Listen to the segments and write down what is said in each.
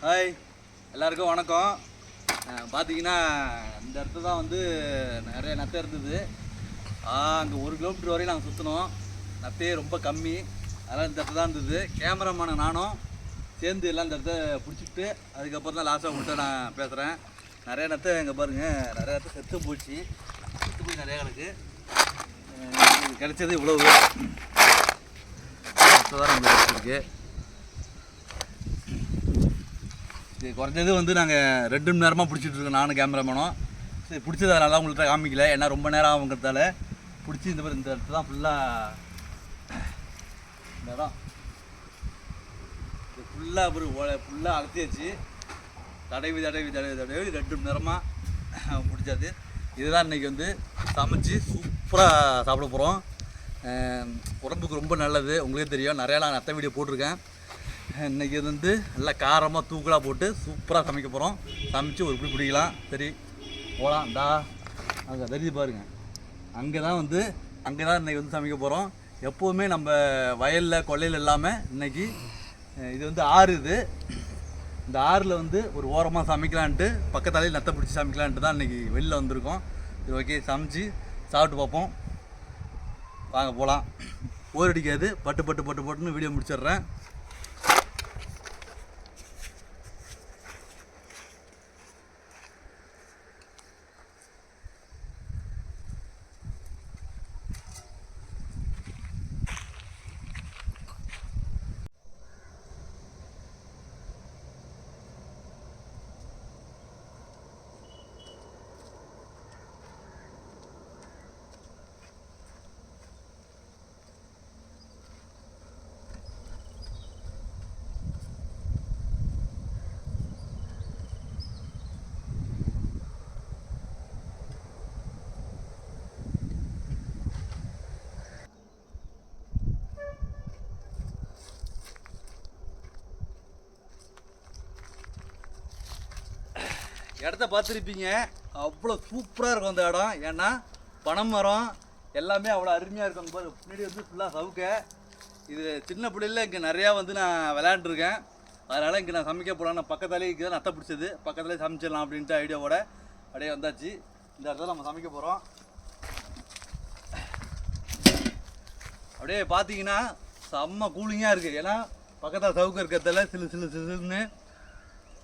Hi, எல்லாருக்கும் வணக்கம். பார்த்தீங்கன்னா இந்த இடத்துல தான் வந்து நிறைய நத்தை இருந்தது. அங்கே 1 கிலோமீட்டர் வரையும் நாங்கள் சுற்றினோம். நத்தையே ரொம்ப கம்மி. அதெல்லாம் இந்த இடத்துல தான் இருந்தது. கேமராமேனை நானும் சேர்ந்து எல்லாம் இந்த இடத்த பிடிச்சிக்கிட்டு அதுக்கப்புறம் தான் லாஸ்ட்டாக உங்கள்கிட்ட நான் பேசுகிறேன். நிறைய நத்தை இங்கே பாருங்கள், நிறைய நத்தை செத்து போச்சு. செத்து போய் நிறையா கிடக்கு. கிடைச்சது இவ்வளவு தான் நம்மளுக்கு கிடச்சிருக்கு. இது குறைஞ்சது வந்து நாங்கள் 2 மணி நேரமாக பிடிச்சிட்ருக்கோம், நானும் கேமராமேனும். சரி, பிடிச்சது அதனால உங்கள்கிட்ட காமிக்கல, ஏன்னா ரொம்ப நேரம் ஆகுங்கிறதால. பிடிச்சி இந்த இடத்துல தான் ஃபுல்லாக இந்த இடம் இது ஃபுல்லாக அழுத்தியாச்சு. தடவி 2 மணி நேரமாக பிடிச்சாது. இதுதான் இன்றைக்கி வந்து சமைச்சு சூப்பராக சாப்பிட போகிறோம். உடம்புக்கு ரொம்ப நல்லது, உங்களுக்கே தெரியும். நிறையா நான் நத்தை வீடியோ போட்டிருக்கேன். இன்றைக்கி இது வந்து நல்லா காரமாக தூக்கலாக போட்டு சூப்பராக சமைக்க போகிறோம். சமைச்சு ஒரு பிடி பிடிக்கலாம். சரி போகலாம். அங்கே தெரிஞ்சு பாருங்கள், அங்கே தான் இன்றைக்கி வந்து சமைக்க போகிறோம். எப்போவுமே நம்ம வயலில் கொல்லையில் இல்லாமல் இன்றைக்கி இது வந்து ஆறு. இந்த ஆறில் வந்து ஒரு ஓரமாக சமைக்கலான்ட்டு, பக்கத்தாலேயே நத்தை பிடிச்சி சமைக்கலான்ட்டு தான் இன்றைக்கி வெளியில் வந்திருக்கோம். சரி, ஓகே, சமைச்சு சாப்பிட்டு பார்ப்போம். வாங்க போகலாம். போர் அடிக்காது. பட்டுன்னு வீடியோ முடிச்சிடுறேன். இடத்த பார்த்துருப்பீங்க, அவ்வளோ சூப்பராக இருக்கும் அந்த இடம். ஏன்னா பனை மரம் எல்லாமே அவ்வளோ அருமையாக இருக்கும். பாரு, முன்னாடி வந்து ஃபுல்லாக சவுக்க. இது சின்ன பிள்ளைல இங்கே நிறையா வந்து நான் விளையாண்டுருக்கேன். அதனால் இங்கே நான் சமைக்க போகலான்னு பக்கத்தாலே இங்கே தான் நத்தை பிடிச்சது. பக்கத்துலேயே சமைச்சிடலாம் அப்படின்ட்டு ஐடியாவோட அப்படியே வந்தாச்சு. இந்த இடத்துல நம்ம சமைக்க போகிறோம். அப்படியே பார்த்தீங்கன்னா செம்ம கூலிங்காக இருக்குது. ஏன்னா பக்கத்தில் சவுக்க இருக்கிறதால சிலுன்னு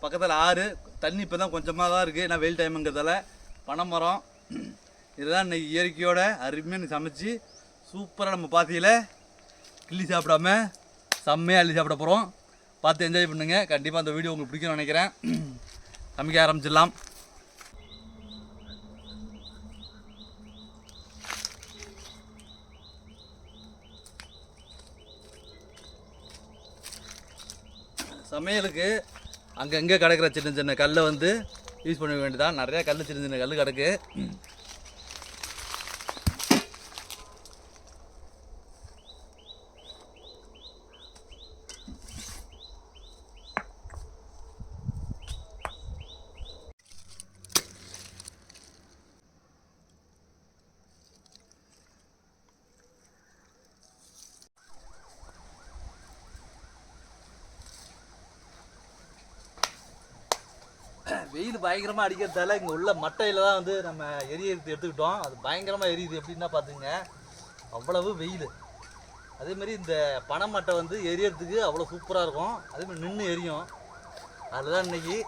பக்கத்தில் ஆறு தண்ணி இப்போ தான் கொஞ்சமாக தான் இருக்குது. ஏன்னா வெயில் டைமுங்கிறதால. பனைமரம் இதுதான் இன்றைக்கி இயற்கையோட அருமையாக சமைச்சு சூப்பராக நம்ம பாத்தியில் கிள்ளி சாப்பிடாம செம்மையாக அள்ளி சாப்பிட போகிறோம். பார்த்து என்ஜாய் பண்ணுங்க. கண்டிப்பாக அந்த வீடியோ உங்களுக்கு பிடிக்கும்னு நினைக்கிறேன். சமைக்க ஆரம்பிச்சிடலாம். சமையலுக்கு அங்கங்கே கிடக்கிற சின்ன கல்லை வந்து யூஸ் பண்ண வேண்டியதான். நிறையா சின்ன கல் கிடக்கு. வெயில் பயங்கரமாக அடிக்கிறதால இங்கே உள்ள மட்டையில் தான் வந்து நம்ம எரியறது எடுத்துக்கிட்டோம். அது பயங்கரமாக எரியுது. எப்படின்னா பார்த்துங்க, அவ்வளவு வெயில். அதேமாரி இந்த பனை மட்டை வந்து எரியறதுக்கு அவ்வளோ சூப்பராக இருக்கும். அதேமாதிரி நின்று எரியும். அதுதான் இன்னைக்கு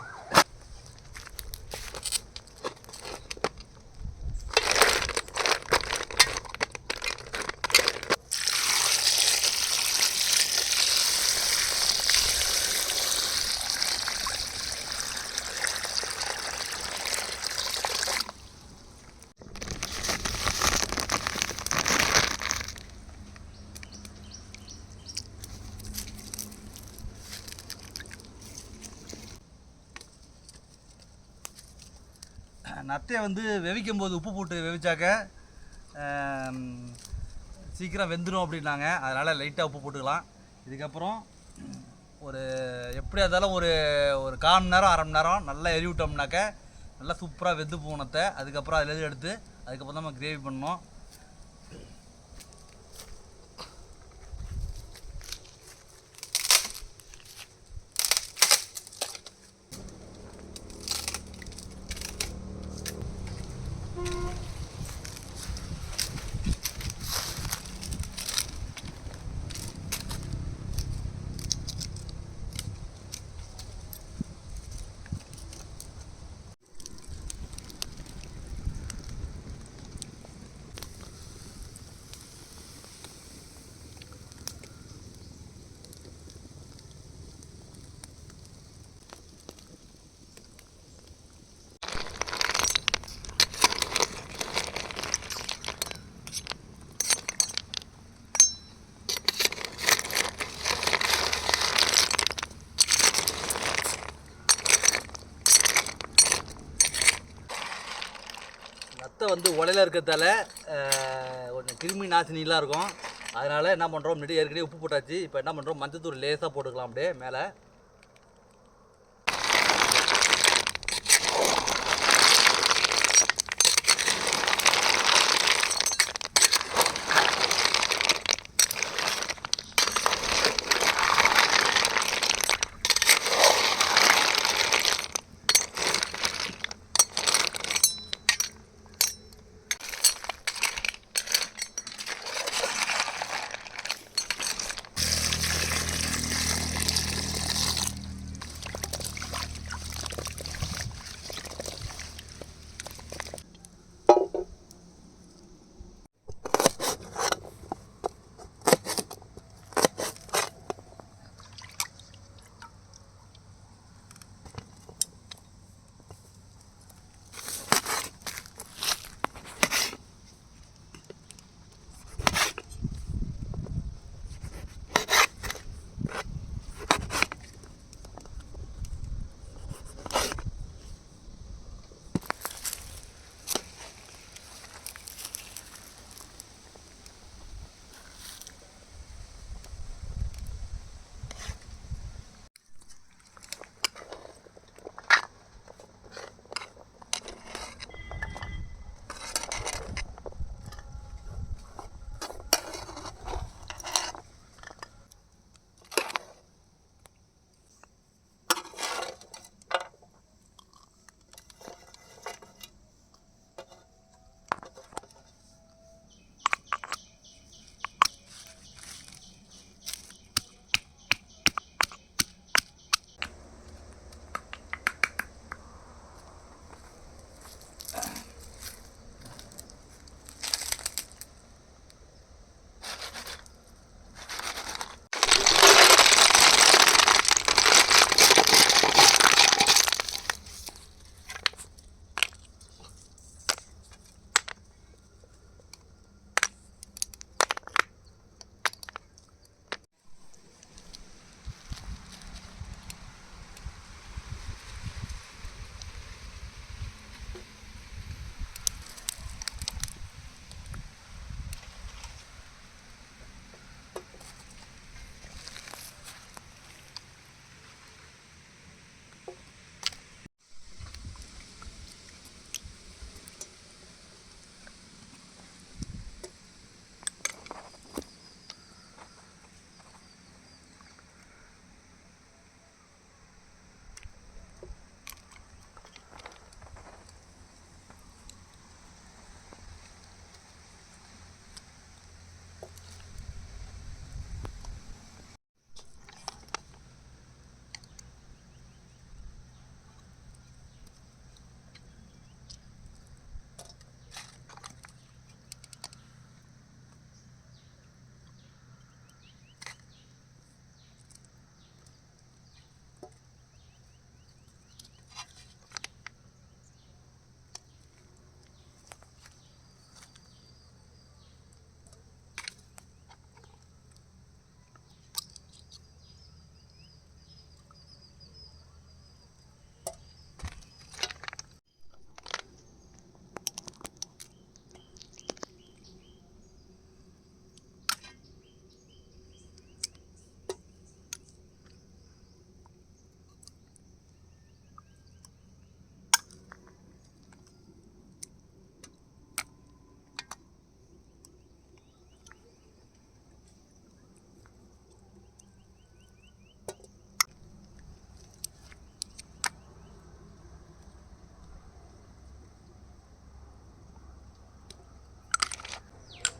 நத்தையை வந்து வெவிக்கும் போது உப்பு போட்டு வெவிச்சாக்க சீக்கிரம் வெந்துடும் அப்படின்னாங்க. அதனால் லைட்டாக உப்பு போட்டுக்கலாம். இதுக்கப்புறம் ஒரு எப்படியா இருந்தாலும் ஒரு 1/4 மணி நேரம் 1/2 மணி நேரம் நல்லா எரி விட்டோம்னாக்க நல்லா சூப்பராக வெந்து போனத்தை. அதுக்கப்புறம் அதில் எடுத்து அதுக்கப்புறம் தான் நம்ம கிரேவி பண்ணணும். வந்து உலையில் இருக்கிறதால கொஞ்சம் கிருமி நாசினிலாம் இருக்கும். அதனால் என்ன பண்ணுறோம், முன்னாடி ஏற்கனவே உப்பு போட்டாச்சு. இப்போ என்ன பண்ணுறோம், மஞ்சத்தூள் லேசாக போட்டுக்கலாம் அப்படியே மேலே.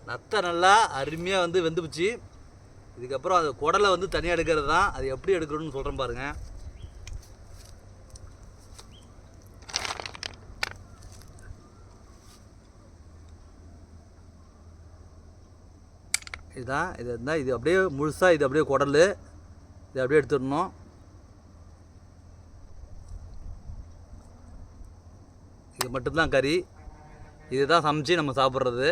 நத்தை நல்லா அருமையாக வந்து வெந்துப்புச்சு. இதுக்கப்புறம் அது குடலை வந்து தனியாக எடுக்கிறது தான். அது எப்படி எடுக்கணும்னு சொல்கிறேன் பாருங்கள். இதுதான் இது இருந்தால் இது அப்படியே முழுசாக இது அப்படியே குடல் இது அப்படியே எடுத்துடணும். இது மட்டும்தான் கறி. இதுதான் சமைச்சு நம்ம சாப்பிட்றது.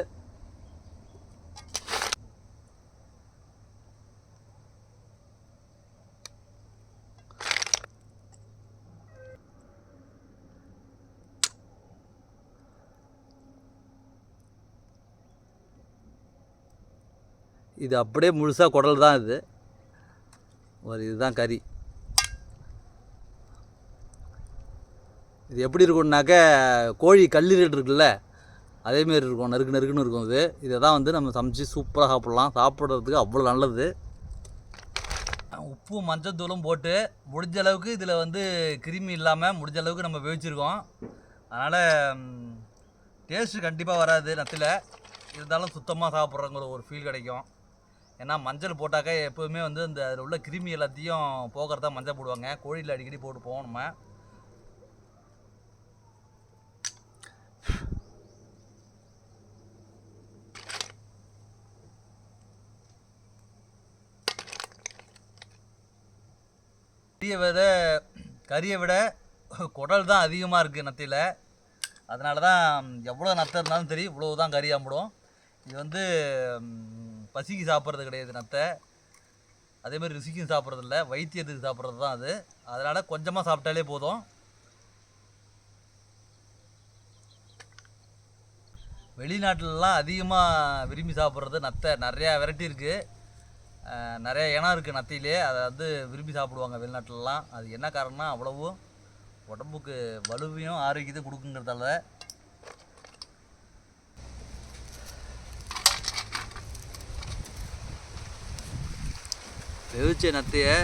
இது அப்படியே முழுசாக குடல் தான் இது. இதுதான் கறி. இது எப்படி இருக்கும்னாக்க கோழி கல்லீரல் இருக்குல்ல அதேமாரி இருக்கும், நறுக்குன்னு இருக்கும். இதை தான் வந்து நம்ம சமைச்சு சூப்பராக சாப்பிட்லாம். சாப்பிட்றதுக்கு அவ்வளோ நல்லது. உப்பு மஞ்சத்தூளும் போட்டு முடிஞ்ச அளவுக்கு இதில் வந்து கிருமி இல்லாமல் முடிஞ்ச அளவுக்கு நம்ம வேவிச்சிருக்கோம். அதனால் டேஸ்ட்டு கண்டிப்பாக வராது நத்தில், இருந்தாலும் சுத்தமாக சாப்பிட்றங்கிற ஒரு ஃபீல் கிடைக்கும். ஏன்னா மஞ்சள் போட்டாக்கா எப்போதுமே வந்து அந்த அதில் உள்ள கிருமி எல்லாத்தையும் போக்குறதா மஞ்சள் போடுவாங்க. கோழியில் அடிக்கடி போட்டுப்போம் நம்ம. கறியை விட குடல் தான் அதிகமாக இருக்குது நத்தையில். அதனால தான் எவ்வளோ நத்தை இருந்தாலும் சரி இவ்வளோ தான் கறி ஆம்பிடும். இது வந்து பசிக்கு சாப்பிட்றது கிடையாது நத்தை, அதேமாதிரி ருசிக்கும் சாப்பிட்றதில்ல, வைத்தியத்துக்கு சாப்பிட்றது தான் அது. அதனால் கொஞ்சமாக சாப்பிட்டாலே போதும். வெளிநாட்டிலலாம் அதிகமாக விரும்பி சாப்பிட்றது நத்தை. நிறையா வெரைட்டி இருக்குது, நிறையா இனம் இருக்குது நத்தையிலே. அதை வந்து விரும்பி சாப்பிடுவாங்க வெளிநாட்டிலலாம். அது என்ன காரணம்னா அவ்வளவும் உடம்புக்கு வலுவையும் ஆரோக்கியத்தையும் கொடுக்குங்கிறதால. வெவிச்ச நத்தையை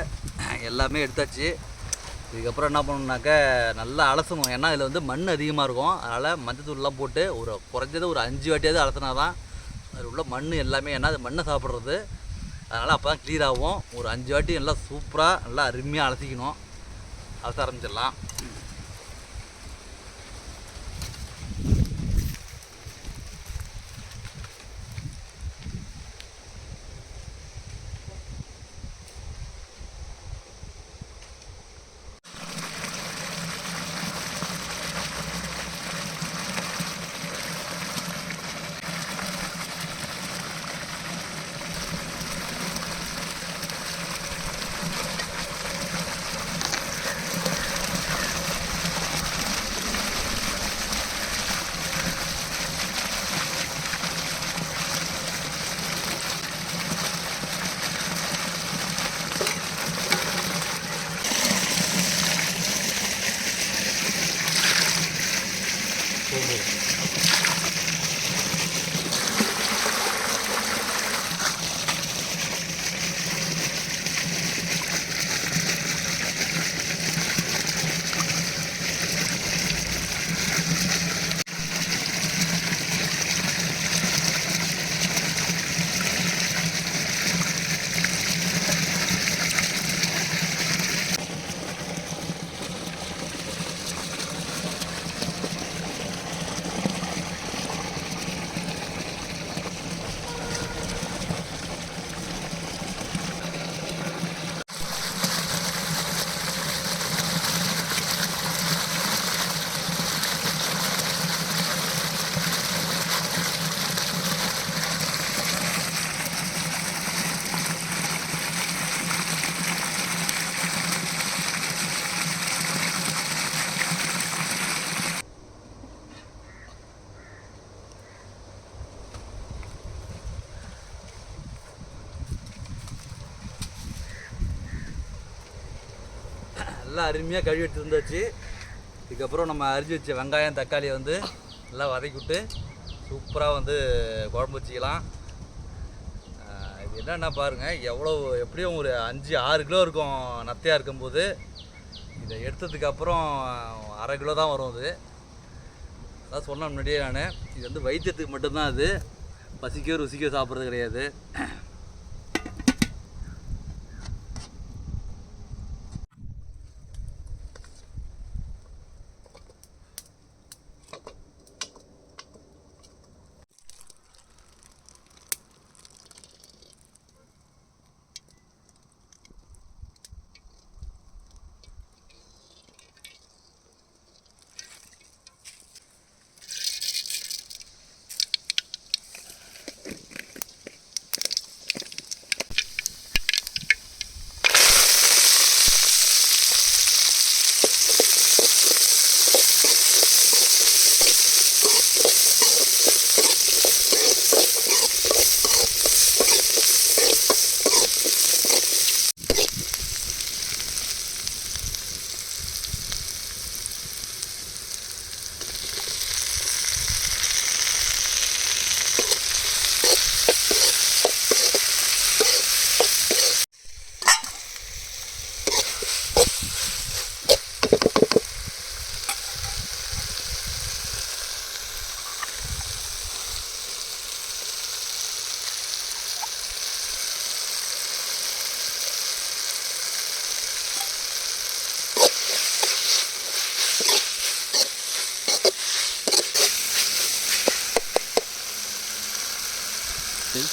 எல்லாமே எடுத்தாச்சு. இதுக்கப்புறம் என்ன பண்ணணுன்னாக்க நல்லா அலசணும். ஏன்னா இதில் வந்து மண் அதிகமாக இருக்கும். அதனால் மஞ்சத்தூள்லாம் போட்டு குறைஞ்சது ஒரு 5 வாட்டியாவது அலசினா தான் அதில் உள்ள மண் எல்லாமே, ஏன்னா அது மண்ணை சாப்பிட்றது, அதனால் அப்போ தான் க்ளீர் ஆகும். ஒரு 5 வாட்டி நல்லா சூப்பராக நல்லா அருமையாக அலசிக்கணும். அலச ஆரம்பிச்சிடலாம். நல்லா அருமையாக கழுவி எடுத்து வந்தாச்சு. இதுக்கப்புறம் நம்ம அரிஞ்சு வச்ச வெங்காயம் தக்காளியை வந்து நல்லா வதக்கி விட்டு சூப்பராக வந்து குழம்பு வச்சுக்கலாம். இது என்னென்னா பாருங்கள், எப்படியும் ஒரு 5-6 கிலோ இருக்கும் நத்தையாக இருக்கும்போது. இதை எடுத்ததுக்கப்புறம் 1/2 கிலோ தான் வரும். அதான் சொன்ன முன்னாடியே நான், இது வந்து வைத்தியத்துக்கு மட்டும்தான். அது பசிக்கோ ருசிக்கோ சாப்பிட்றது கிடையாது. முட்டை.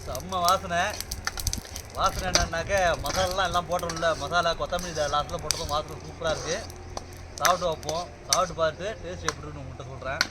செம்ம வாசனை. வாசனை என்னன்னாக்க மசாலாலாம் எல்லாம் போட்டோம்ல, மசாலா கொத்தமல்லி இதை லாஸ்ட்டில் போட்டதும் வாசனை சூப்பராக இருக்குது. சாப்பிட்டு வைப்போம். சாப்பிட்டு பார்த்துட்டு டேஸ்ட் எப்படி இருக்குன்னு உங்கள்கிட்ட சொல்கிறேன்.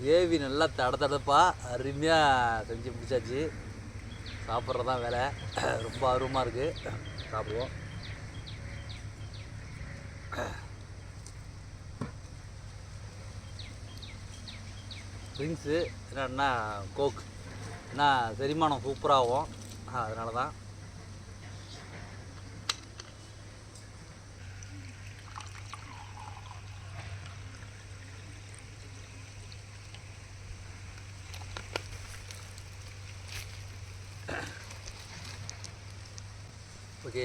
கிரேவி நல்லா தடப்பாக அருமையாக செஞ்சு முடிச்சாச்சு. சாப்பிட்றது தான் வேலை. ரொம்ப ஆர்வமாக இருக்குது. சாப்பிடுவோம். ட்ரிங்க்ஸு என்னன்னா கோக், ஏன்னா செரிமானம் சூப்பராகும். அதனால தான். ஓகே,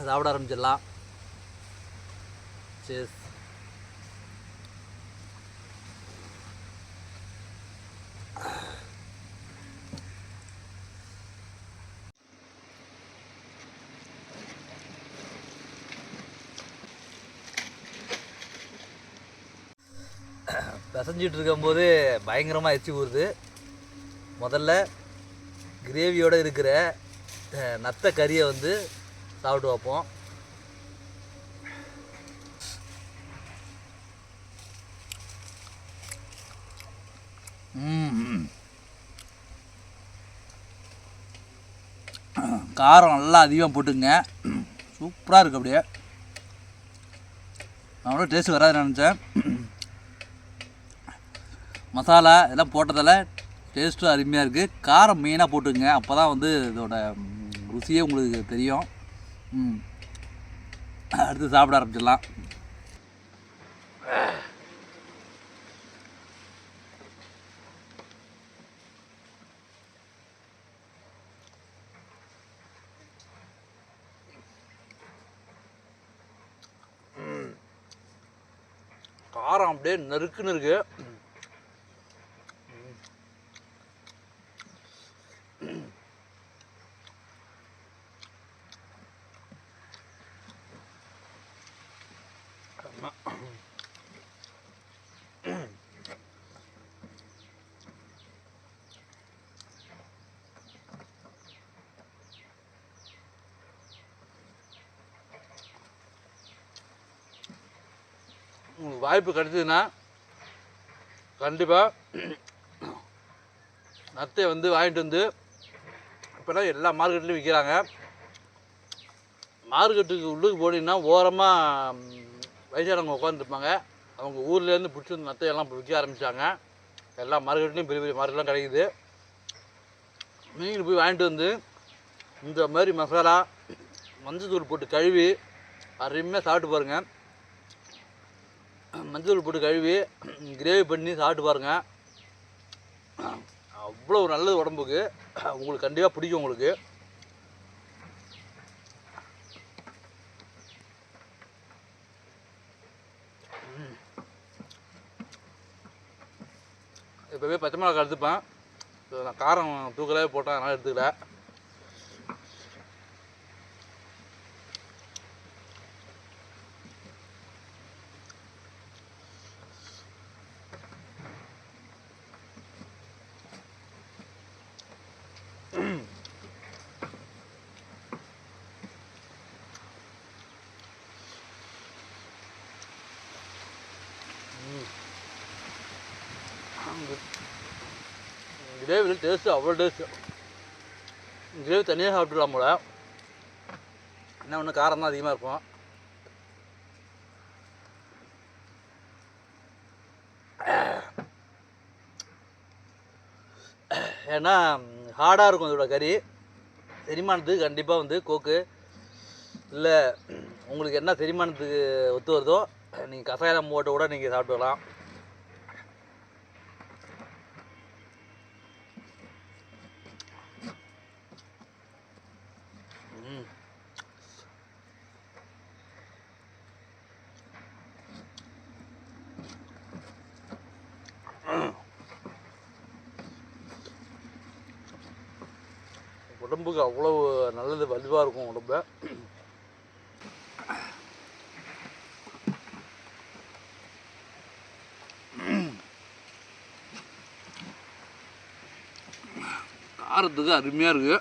சாப்பிட ஆரம்பிச்சிடலாம். சேஸ். பிசைஞ்சிட்டு இருக்கும்போது பயங்கரமாக எச்சி ஊறுது. முதல்ல கிரேவியோடு இருக்கிற நத்த கறியை வந்து சாப்பிட்டு வைப்போம். காரம் நல்லா அதிகமாக போட்டுங்க. சூப்பராக இருக்குது. அப்படியே அவ்வளோ டேஸ்ட் வராது நினச்சேன். மசாலா இதெல்லாம் போட்டதால் டேஸ்ட்டும் அருமையாக இருக்குது. காரம் மெயினாக போட்டுங்க, அப்போ தான் வந்து இதோட ருசியே உங்களுக்கு தெரியும். அடுத்து சாப்பிட ஆரம்பிச்சிடலாம். காரம் அப்படியே நறுக்குன்னு இருக்கு. உங்களுக்கு வாய்ப்பு கிடைச்சதுன்னா கண்டிப்பாக நத்தையை வந்து வாங்கிட்டு வந்து, இப்போலாம் எல்லா மார்க்கெட்லேயும் விற்கிறாங்க. மார்க்கெட்டுக்கு உள்ளுக்கு போனீங்கன்னா ஓரமாக வயசானவங்க உட்காந்துருப்பாங்க. அவங்க ஊர்லேருந்து பிடிச்சி வந்து நத்தையெல்லாம் விற்க ஆரம்பித்தாங்க. எல்லா மார்க்கெட்லேயும் பெரிய பெரிய மார்க்கெட்லாம் கிடைக்குது. நீங்களும் போய் வாங்கிட்டு வந்து இந்த மாதிரி மசாலா மஞ்சள் தூள் போட்டு கழுவி அருமையாக சாப்பிட்டு பாருங்கள். மஞ்சள் தூள் போட்டு கழுவி கிரேவி பண்ணி சாப்பிட்டு பாருங்கள். அவ்வளோ நல்லது உடம்புக்கு. உங்களுக்கு கண்டிப்பாக பிடிக்கும். உங்களுக்கு இப்போவே பச்சை மிளகா எடுத்துப்பேன். நான் காரம் தூக்கலாகவே போட்டேன், அதனால் எடுத்துக்கல. கிரேவியில் டேஸ்ட்டு அவ்வளோ டேஸ்ட்டு. கிரேவி தனியாக சாப்பிட்டுலாம் போல. என்ன ஒன்று காரம் தான் அதிகமாக இருக்கும். ஏன்னா ஹார்டாக இருக்கும் இதோட கறி. செரிமானத்துக்கு கண்டிப்பாக வந்து கோக்கு இல்லை, உங்களுக்கு என்ன செரிமானத்துக்கு ஒத்து வருதோ நீங்கள் கசாயம் போட்டு கூட நீங்கள் சாப்பிட்டுக்கலாம். உடம்புக்கு அவ்வளோ நல்லது, வலுவாக இருக்கும் உடம்பு. காரத்துக்கு அருமையாக இருக்குது.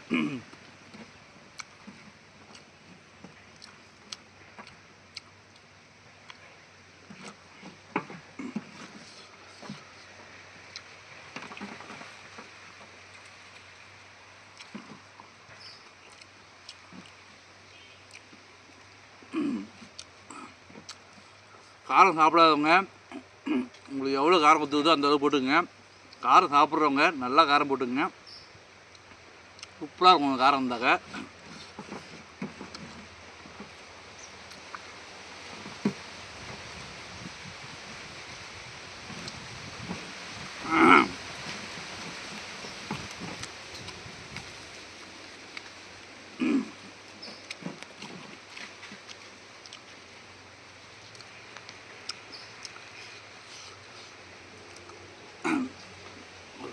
காரம் சாப்பிடாதவங்க உங்களுக்கு எவ்வளோ காரம் பற்றுதோ அந்த அளவுக்கு போட்டுங்க. காரம் சாப்பிட்றவங்க நல்லா காரம் போட்டுங்க. சூப்பராக இருக்கும் காரம் இருந்தாக்க.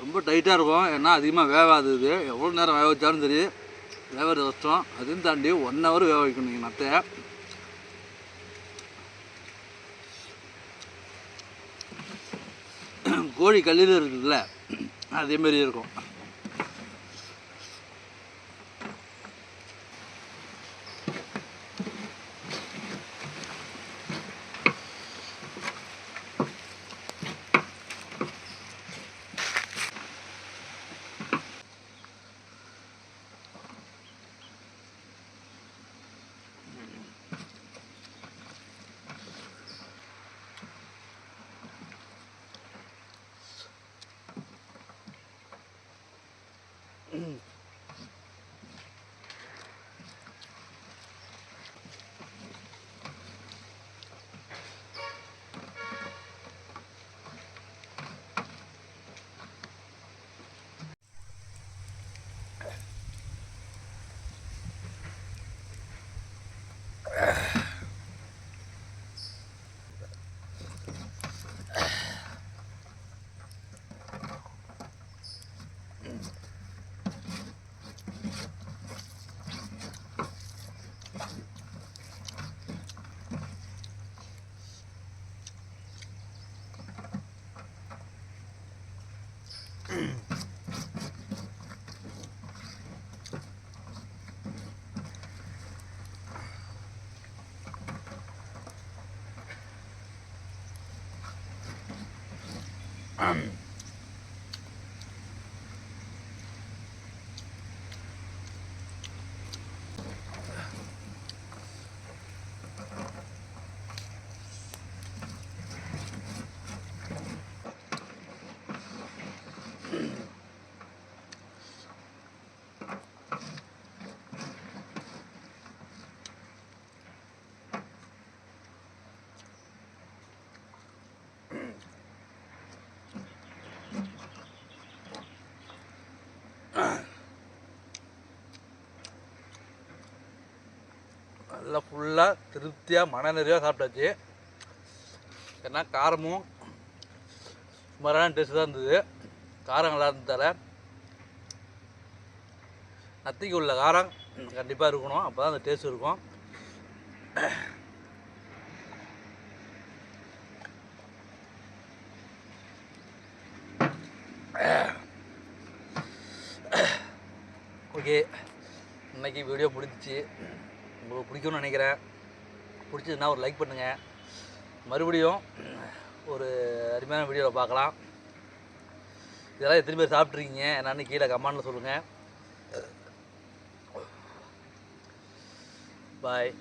ரொம்ப டைட்டாக இருக்கும், ஏன்னா அதிகமாக வேகாது. இது எவ்வளோ நேரம் வேக வச்சாலும் சரி வேகிறது கஷ்டம். அதையும் தாண்டி 1 hour வேக வைக்கணும் நீங்கள் நத்தையை. கோழி கல்லீரல் இருக்குதுல்ல அதேமாரி இருக்கும். நல்லா ஃபுல்லாக திருப்தியாக மன நிறைவாக சாப்பிட்டாச்சு. ஏன்னா காரமும் சுமாரான டேஸ்ட்டு தான் இருந்தது. காரம் நல்லா இருந்ததால் நத்தைக்கு உள்ள காரம் கண்டிப்பாக இருக்கணும், அப்போ தான் அந்த டேஸ்ட் இருக்கும். ஓகே, இன்றைக்கி வீடியோ பிடிச்சி உங்களுக்கு பிடிக்கும்னு நினைக்கிறேன். பிடிச்சதுன்னா ஒரு லைக் பண்ணுங்கள். மறுபடியும் ஒரு அருமையான வீடியோவில் பார்க்கலாம். இதெல்லாம் எத்தனை பேர் சாப்பிட்ருக்கீங்க என்னன்னு கீழே கமெண்ட்டில் சொல்லுங்கள். பாய்.